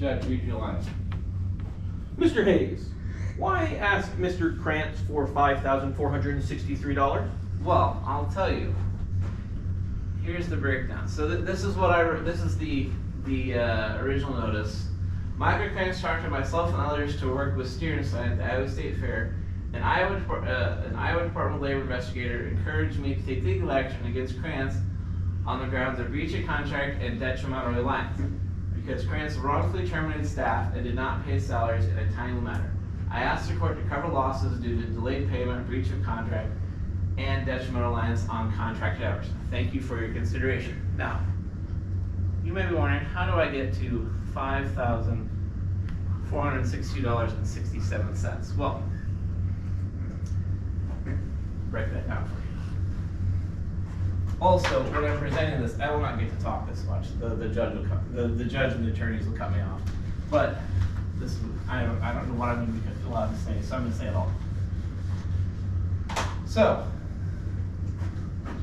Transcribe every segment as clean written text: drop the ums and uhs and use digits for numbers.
Judge, read your line. Mr. Hayes, why ask Mr. Krantz for $5,463? Well, I'll tell you. Here's the breakdown. So this is what this is the original notice. Michael Krantz charged myself and others to work with students at the Iowa State Fair. An Iowa Department of Labor investigator encouraged me to take legal action against Krantz on the grounds of breach of contract and detrimental reliance, because Krantz wrongfully terminated staff and did not pay salaries in a timely manner. I asked the court to cover losses due to delayed payment, breach of contract, and detrimental reliance on contracted hours. Thank you for your consideration. Now, you may be wondering, how do I get to $5,462.67? Well, break that down for you. Also, when I'm presenting this, I will not get to talk this much. The judge will the judge and the attorneys will cut me off. But this, I don't know what I'm going to be allowed to say, so I'm going to say it all. So,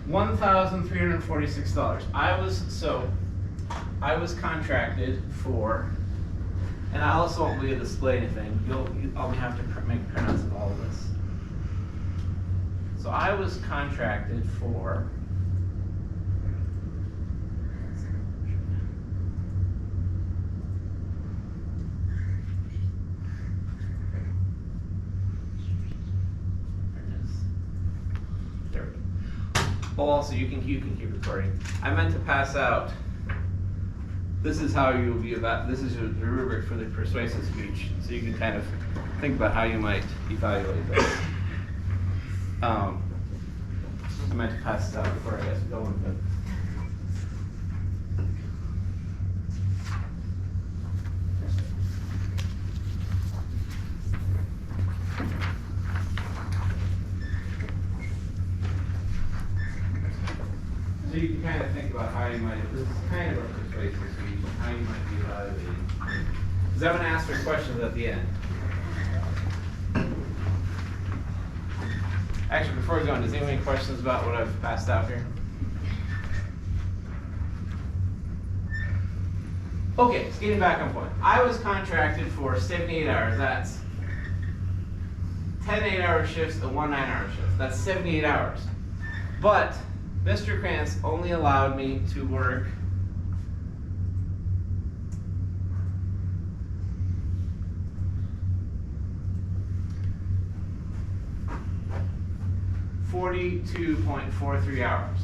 $1,346. I was contracted for, and I also won't be able to display anything. I'll have to make printouts of all of this. So I was contracted for also, you can keep recording. I meant to pass out. This is how you will be about. This is the rubric for the persuasive speech, so you can kind of think about how you might evaluate this. I meant to pass this out before I get going, but. So you can kind of think about how you might, this is kind of a persuasive speech, how you might be evaluating. Because I'm going to ask for questions at the end. Actually, before we go on, does anyone have any questions about what I've passed out here? Okay, so getting back on point. I was contracted for 78 hours. That's 10 8-hour shifts and 1 9-hour shift. That's 78 hours. But Mr. Krantz only allowed me to work 42.43 hours.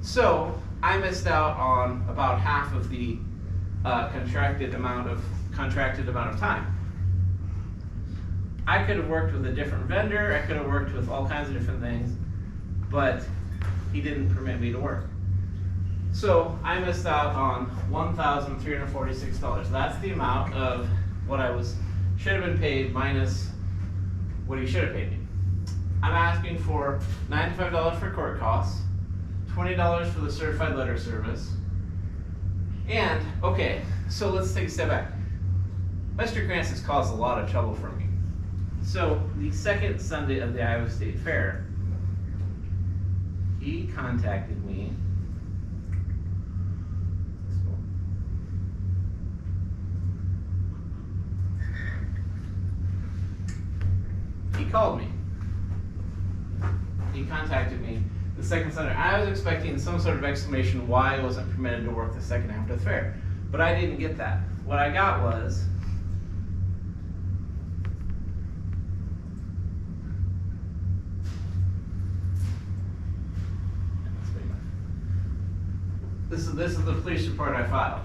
So I missed out on about half of the contracted amount of time. I could have worked with a different vendor, I could have worked with all kinds of different things, but he didn't permit me to work. So I missed out on $1,346. That's the amount of what should have been paid minus what he should have paid me. I'm asking for $95 for court costs, $20 for the certified letter service, and, okay, so let's take a step back. Mr. Krantz has caused a lot of trouble for me. So the second Sunday of the Iowa State Fair, he contacted me. He called me. He contacted me the second Sunday. I was expecting some sort of explanation why I wasn't permitted to work the second half of the fair, but I didn't get that. What I got was this is the police report I filed.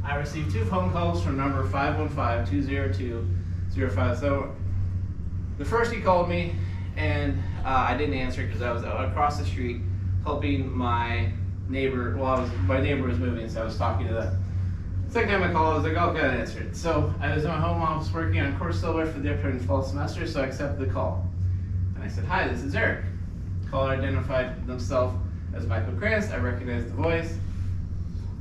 I received 2 phone calls from number 515-202-05. So the first he called me, and I didn't answer because I was across the street helping my neighbor. Well, my neighbor was moving, so I was talking to them. Second time I called, I was like, "Oh, good," I answered. So I was in my home office working on course silver for the upcoming fall semester, so I accepted the call. And I said, "Hi, this is Eric." Caller identified themselves as Michael Krantz. I recognized the voice.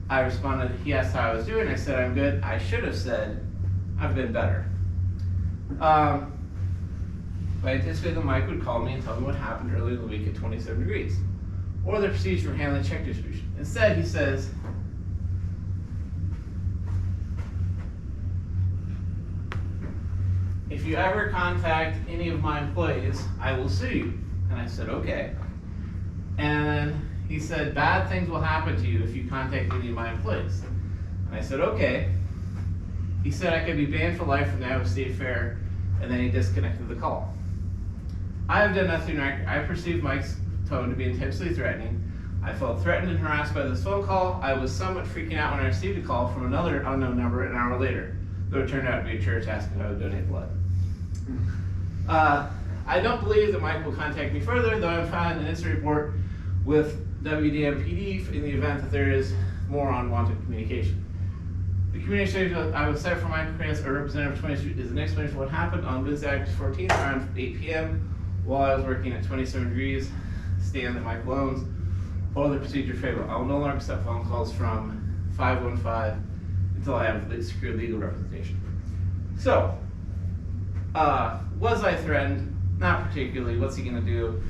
I responded, he asked how I was doing. I said, "I'm good." I should have said, "I've been better." But I anticipated that Mike would call me and tell me what happened earlier in the week at 27 degrees, or the procedure for handling check distribution. Instead, he says, if you ever contact any of my employees, I will sue you. And I said, okay. And he said, bad things will happen to you if you contact any of my employees. And I said, okay. He said I could be banned for life from the Iowa State Fair, and then he disconnected the call. I have done nothing wrong. I perceived Mike's tone to be intentionally threatening. I felt threatened and harassed by this phone call. I was somewhat freaking out when I received a call from another unknown number an hour later, though it turned out to be a church asking if I would donate blood. I don't believe that Mike will contact me further, though I'm filing an incident report with WDMPD in the event that there is more unwanted communication. The communication I would set for Michael Krantz, a representative of 20th Street, is an explanation for what happened on Wednesday, August 14th around 8 p.m. while I was working at 27 Degrees, stand that Mike owns. All the procedure favorable. I will no longer accept phone calls from 515 until I have secure legal representation. So, was I threatened? Not particularly. What's he gonna do?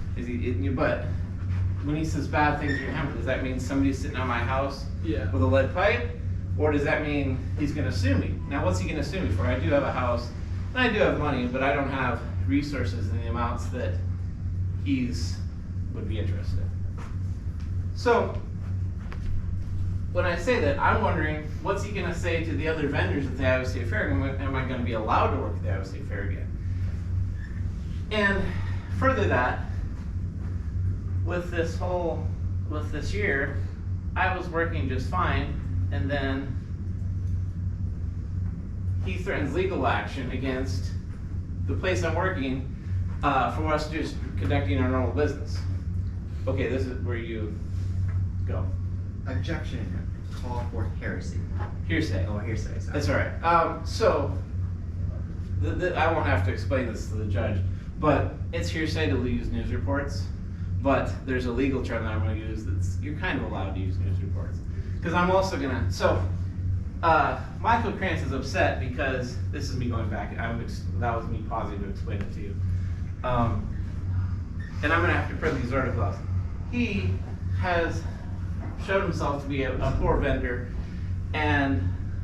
But when he says bad things are gonna happen, does that mean somebody's sitting on my house with a lead pipe? Or does that mean he's gonna sue me? Now, what's he gonna sue me for? I do have a house, and I do have money, but I don't have resources in the amounts that he's would be interested in. So, when I say that, I'm wondering, what's he gonna say to the other vendors at the Iowa State Fair? Am I gonna be allowed to work at the Iowa State Fair again? And further that, with this year, I was working just fine, and then he threatens legal action against the place I'm working for us just conducting our normal business. Okay, this is where you go. Objection. Call for heresy. Hearsay. Oh, hearsay. Sorry. That's all right. So, I won't have to explain this to the judge, but it's hearsay to use news reports. But there's a legal term that I'm going to use that's you're kind of allowed to use news reports, because I'm also gonna. So, Michael Krantz is upset because this is me going back. That was me pausing to explain it to you, and I'm going to have to print these articles. He has showed himself to be a poor vendor, and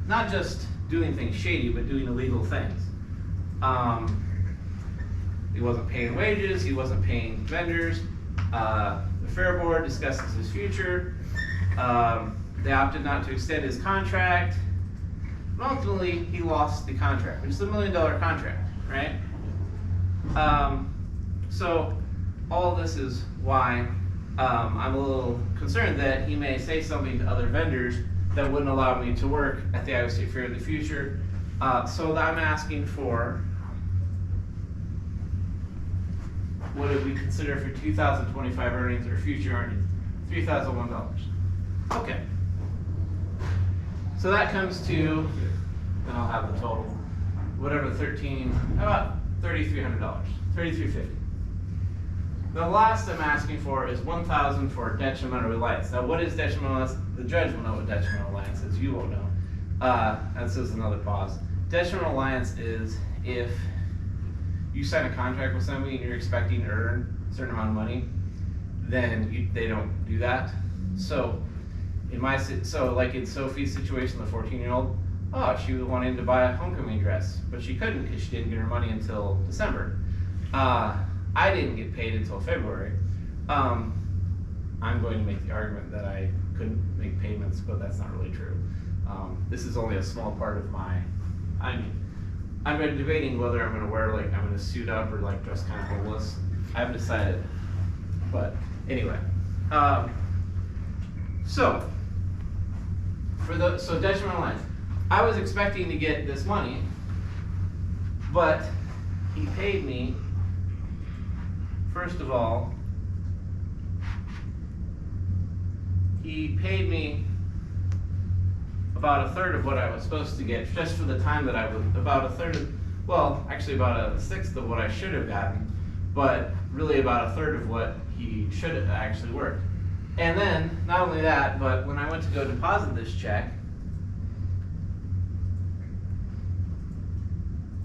not just doing things shady, but doing illegal things. He wasn't paying wages, he wasn't paying vendors. The fair board discusses his future. They opted not to extend his contract. And ultimately, he lost the contract, which is a $1 million contract, right? So all this is why I'm a little concerned that he may say something to other vendors that wouldn't allow me to work at the Iowa State Fair in the future. So I'm asking for, what did we consider for 2025 earnings or future earnings? $3,001. Okay. So that comes to, then I'll have the total, whatever, about $3,300, $3,350. The last I'm asking for is $1,000 for detrimental reliance. Now, what is detrimental reliance? The judge will know what detrimental reliance is. You won't know. This is another pause. Detrimental reliance is if you sign a contract with somebody and you're expecting to earn a certain amount of money, then they don't do that. So, like in Sophie's situation, the 14-year-old, she was wanting to buy a homecoming dress, but she couldn't because she didn't get her money until December. I didn't get paid until February. I'm going to make the argument that I couldn't make payments, but that's not really true. This is only a small part of I'm debating whether I'm going to wear, I'm going to suit up or dress kind of homeless. I haven't decided, but anyway. So detrimental reliance. I was expecting to get this money, but he paid me. First of all, he paid me about a third of what I was supposed to get just for the time that I was, about a sixth of what I should have gotten, but really about a third of what he should have actually worked. And then, not only that, but when I went to go deposit this check,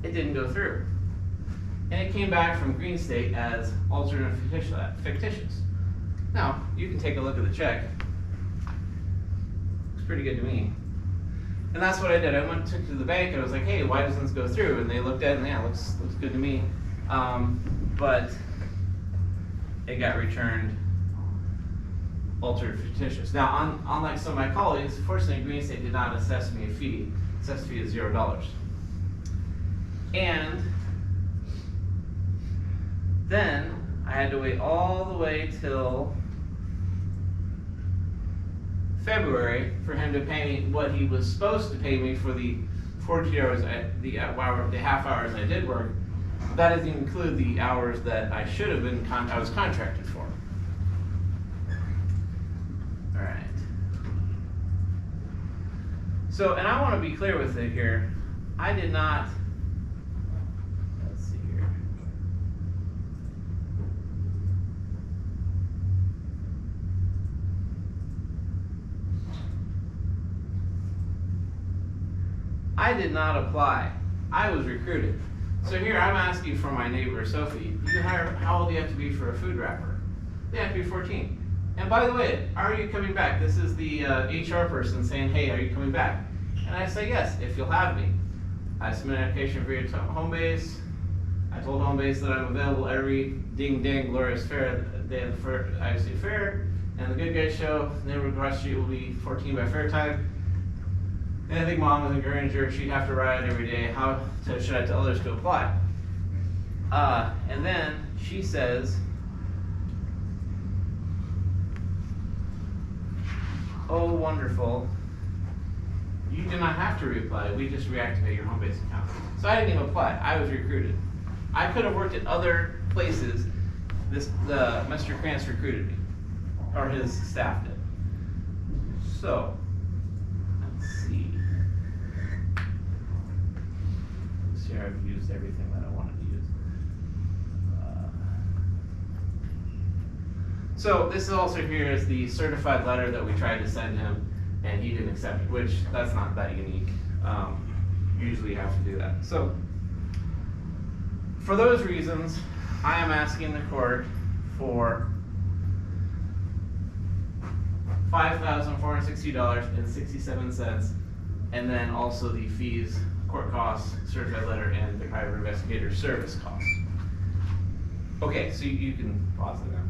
it didn't go through. And it came back from Green State as alternate fictitious. Now, you can take a look at the check. Looks pretty good to me. And that's what I did. I went took it to the bank and I was like, hey, why doesn't this go through? And they looked at it and yeah, looks good to me. But it got returned altered fictitious. Now, unlike some of my colleagues, fortunately, Green State did not assess me a fee. Assessed fee is $0. And then I had to wait all the way till February for him to pay me what he was supposed to pay me for the 42 hours, the half hours I did work. That doesn't include the hours that I should have been, I was contracted for. All right. So, and I want to be clear with it here. I did not, let's see here. I did not apply. I was recruited. So here I'm asking for my neighbor Sophie. How old do you have to be for a food wrapper? They have to be 14. And by the way, are you coming back? This is the HR person saying, hey, are you coming back? And I say yes, if you'll have me. I submit an application via Homebase. I told Homebase that I'm available every ding dang glorious fair day of the ISD fair. And the Good Guys show, neighborhood cross street will be 14 by fair time. And I think Mom was encouraging her, she'd have to ride every day. Should I tell others to apply? And then she says, oh, wonderful. You do not have to reapply. We just reactivate your home base account. So I didn't even apply. I was recruited. I could have worked at other places. Mr. Krantz recruited me, or his staff did. So, let's see. Here I've used everything that I wanted to use. So this is also here is the certified letter that we tried to send him, and he didn't accept it, which that's not that unique. Usually you have to do that. So for those reasons, I am asking the court for $5,460.67, and then also the fees, court costs, certified letter, and the private investigator service cost. Okay, so you can pause it now.